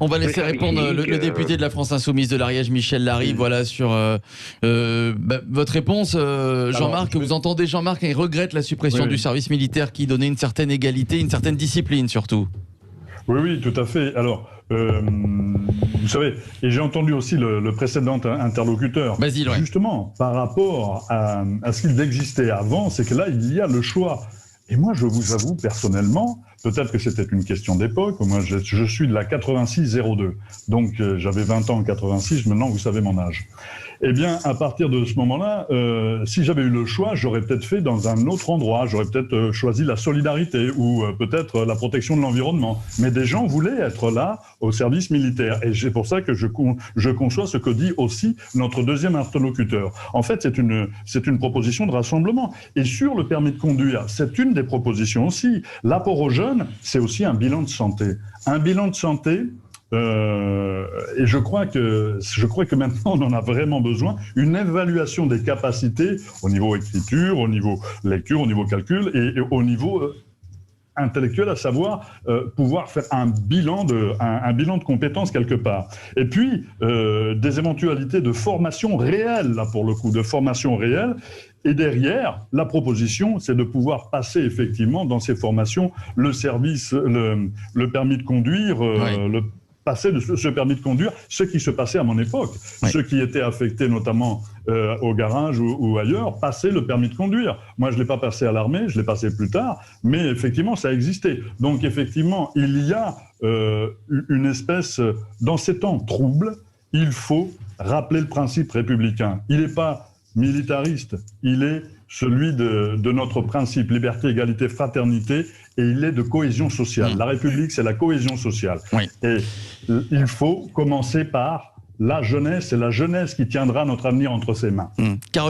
On va laisser répondre le député de la France Insoumise de l'Ariège, Michel Larrive, voilà, sur votre réponse. Jean-Marc, vous entendez Jean-Marc, il regrette la suppression du service militaire qui donnait une certaine égalité, une certaine discipline surtout. Oui, tout à fait. Alors, vous savez, et j'ai entendu aussi le précédent interlocuteur. Basile, ouais. Justement, par rapport à ce qu'il existait avant, c'est que là, il y a le choix. Et moi, je vous avoue, personnellement, peut-être que c'était une question d'époque. Moi, je suis de la 86-02. Donc, j'avais 20 ans en 86. Maintenant, vous savez mon âge. Eh bien, à partir de ce moment-là, si j'avais eu le choix, j'aurais peut-être fait dans un autre endroit. J'aurais peut-être choisi la solidarité ou peut-être la protection de l'environnement. Mais des gens voulaient être là au service militaire. Et c'est pour ça que je conçois ce que dit aussi notre deuxième interlocuteur. En fait, c'est une proposition de rassemblement. Et sur le permis de conduire, c'est une des propositions aussi. L'apport aux jeunes, c'est aussi un bilan de santé. Un bilan de santé... et je crois que maintenant on en a vraiment besoin, une évaluation des capacités au niveau écriture, au niveau lecture, au niveau calcul et au niveau intellectuel, à savoir pouvoir faire un bilan de compétences quelque part. Et puis des éventualités de formation réelle, là pour le coup, de formation réelle. Et derrière, la proposition, c'est de pouvoir passer effectivement dans ces formations le service, le permis de conduire, passer de ce permis de conduire, ce qui se passait à mon époque. Ceux qui étaient affectés notamment au garage ou ailleurs, passaient le permis de conduire. Moi, je ne l'ai pas passé à l'armée, je l'ai passé plus tard, mais effectivement, ça existait. Donc, effectivement, il y a une espèce, dans ces temps troubles, il faut rappeler le principe républicain. Il n'est pas militariste, il est celui de notre principe liberté, égalité, fraternité, et il est de cohésion sociale. La République, c'est la cohésion sociale. Et il faut commencer par la jeunesse, c'est la jeunesse qui tiendra notre avenir entre ses mains.